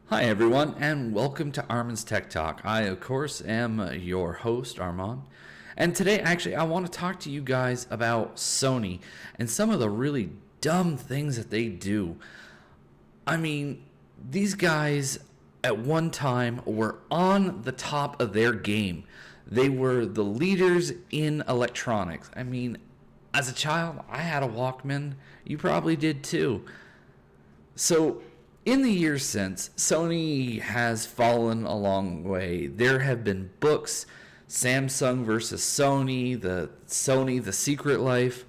Hi everyone, and welcome to Armand's Tech Talk. I, of course, am your host, Armand. And today, actually, I want to talk to you guys about Sony and some of the really dumb things that they do. I mean, these guys at one time were on the top of their game. They were the leaders in electronics. I mean, as a child, I had a Walkman. You probably did too. So, in the years since, Sony has fallen a long way. There have been books, Samsung versus Sony, The Secret Life.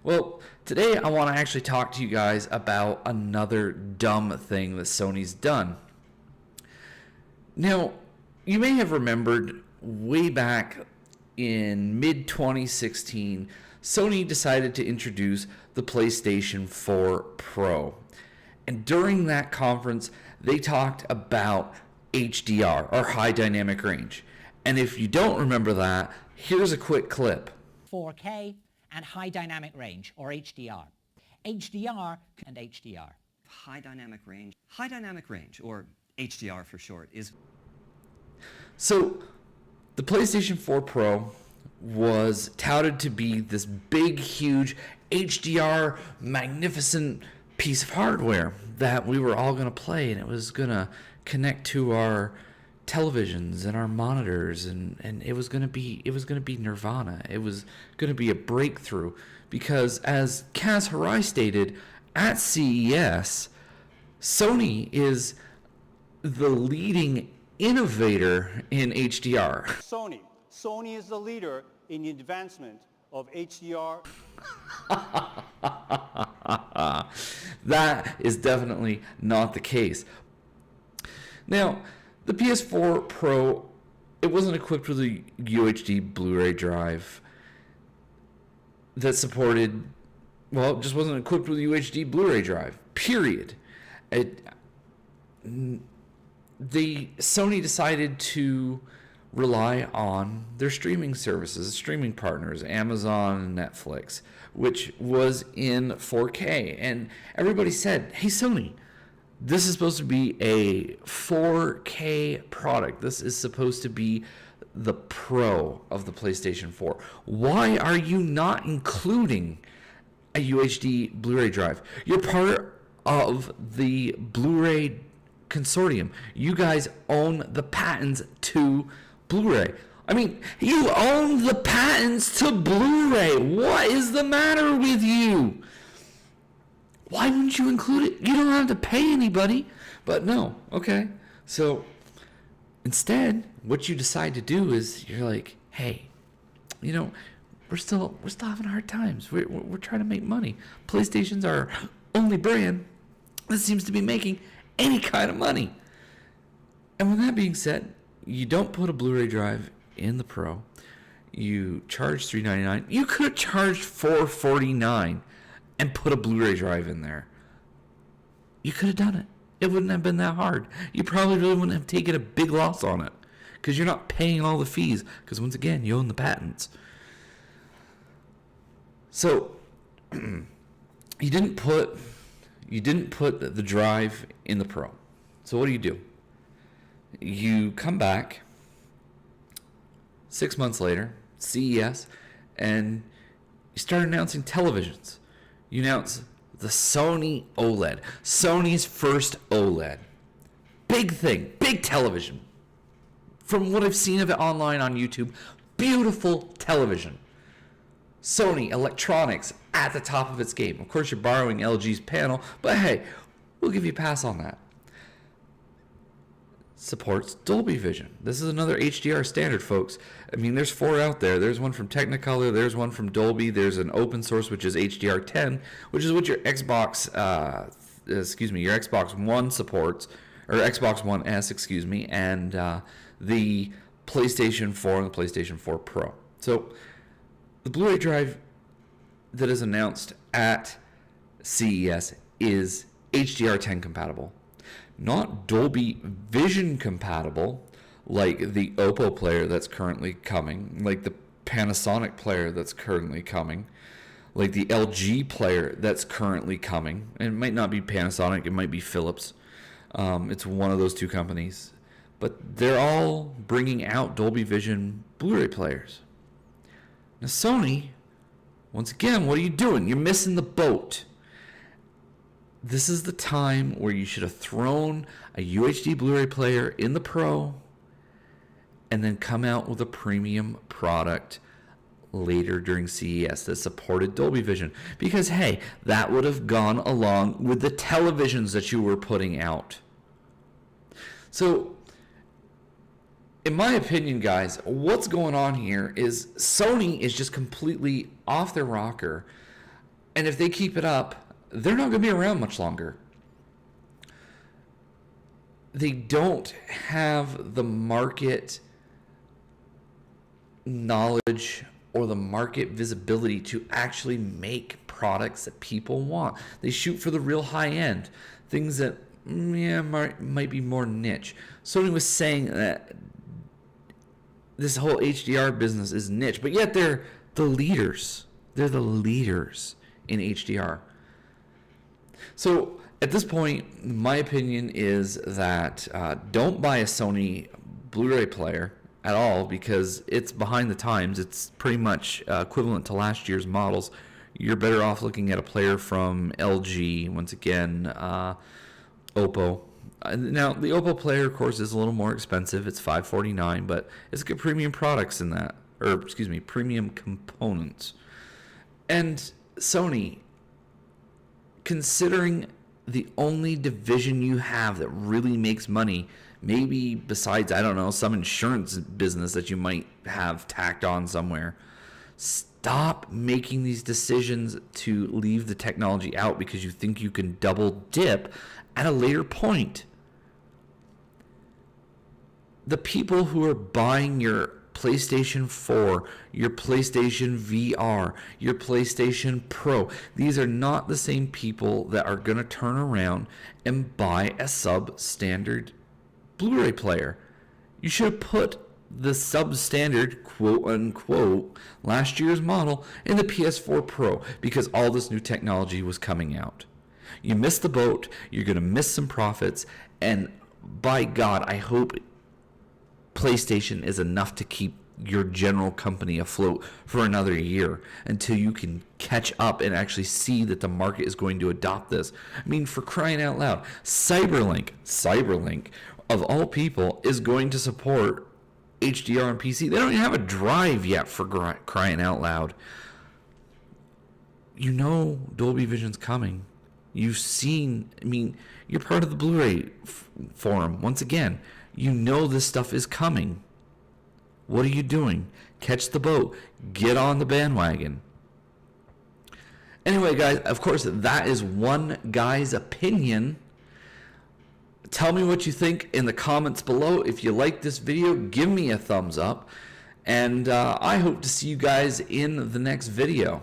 Well, today I want to actually talk to you guys about another dumb thing that Sony's done. Now, you may have remembered way back in mid-2016, Sony decided to introduce the PlayStation 4 Pro. And during that conference, they talked about HDR, or high dynamic range. And if you don't remember that, here's a quick clip. 4K and high dynamic range, or HDR. HDR and HDR. High dynamic range, or HDR for short, is... So, the PlayStation 4 Pro was touted to be this big, huge HDR, magnificent piece of hardware that we were all going to play, and it was going to connect to our televisions and our monitors, and it was going to be nirvana. It was going to be a breakthrough because, as Kaz Hirai stated at CES, Sony is the leading innovator in HDR. Sony is the leader in the advancement of HDR. That is definitely not the case. Now, the PS4 Pro, it wasn't equipped with a UHD Blu Ray drive that supported, well, it just wasn't equipped with a UHD Blu Ray drive, period. Sony decided to rely on their streaming services, streaming partners, Amazon and Netflix, which was in 4K. And everybody said, hey, Sony, this is supposed to be a 4K product. This is supposed to be the Pro of the PlayStation 4. Why are you not including a UHD Blu-ray drive? You're part of the Blu-ray consortium. You guys own the patents to Blu-ray. I mean, you own the patents to Blu-ray. What is the matter with you? Why wouldn't you include it? You don't have to pay anybody. But no, okay. So instead, what you decide to do is you're like, hey, you know, we're still having hard times. We're trying to make money. PlayStation's our only brand that seems to be making any kind of money. And with that being said, you don't put a Blu-ray drive in the Pro. You charge $399. You could have charged $449 and put a Blu-ray drive in there. You could have done it. It wouldn't have been that hard. You probably really wouldn't have taken a big loss on it because you're not paying all the fees because, once again, you own the patents. So you didn't put the drive in the Pro. So what do? You come back 6 months later, CES, and you start announcing televisions. You announce the Sony OLED, Sony's first OLED. Big thing, big television. From what I've seen of it online on YouTube, beautiful television. Sony Electronics at the top of its game. Of course, you're borrowing LG's panel, but hey, we'll give you a pass on that. Supports Dolby Vision. This is another HDR standard, folks. I mean, there's 4 out there. There's one from Technicolor, there's one from Dolby, there's an open source, which is HDR10, which is what your Xbox One supports, or Xbox One S, and the PlayStation 4 and the PlayStation 4 Pro. So, the Blu-ray drive that is announced at CES is HDR10 compatible. Not Dolby Vision compatible, like the Oppo player that's currently coming, like the Panasonic player that's currently coming, like the LG player that's currently coming. And it might not be Panasonic, it might be Philips. It's one of those two companies. But they're all bringing out Dolby Vision Blu-ray players. Now Sony, once again, what are you doing? You're missing the boat. This is the time where you should have thrown a UHD Blu-ray player in the Pro and then come out with a premium product later during CES that supported Dolby Vision. Because, hey, that would have gone along with the televisions that you were putting out. So, in my opinion, guys, what's going on here is Sony is just completely off their rocker. And if they keep it up, they're not going to be around much longer. They don't have the market knowledge or the market visibility to actually make products that people want. They shoot for the real high end, things that might be more niche. Sony was saying that this whole HDR business is niche, but yet they're the leaders. They're the leaders in HDR. So at this point, my opinion is that don't buy a Sony Blu-ray player at all, because it's behind the times. It's pretty much equivalent to last year's models. You're better off looking at a player from LG, once again, Oppo. Now, the Oppo player, of course, is a little more expensive. It's $549, but it's got premium products in that, or excuse me, premium components. And Sony, considering the only division you have that really makes money, maybe besides, I don't know, some insurance business that you might have tacked on somewhere, stop making these decisions to leave the technology out because you think you can double dip at a later point. The people who are buying your PlayStation 4, your PlayStation VR, your PlayStation Pro, these are not the same people that are going to turn around and buy a substandard Blu-ray player. You should have put the substandard, quote unquote, last year's model in the PS4 Pro, because all this new technology was coming out. You missed the boat, you're going to miss some profits, and by God, I hope PlayStation is enough to keep your general company afloat for another year until you can catch up and actually see that the market is going to adopt this. I mean, for crying out loud, Cyberlink, of all people, is going to support HDR on PC. They don't even have a drive yet, for crying out loud. You know Dolby Vision's coming. You've seen, I mean, you're part of the Blu-ray forum. Once again, you know this stuff is coming. What are you doing? Catch the boat. Get on the bandwagon. Anyway, guys, of course, that is one guy's opinion. Tell me what you think in the comments below. If you like this video, give me a thumbs up. And I hope to see you guys in the next video.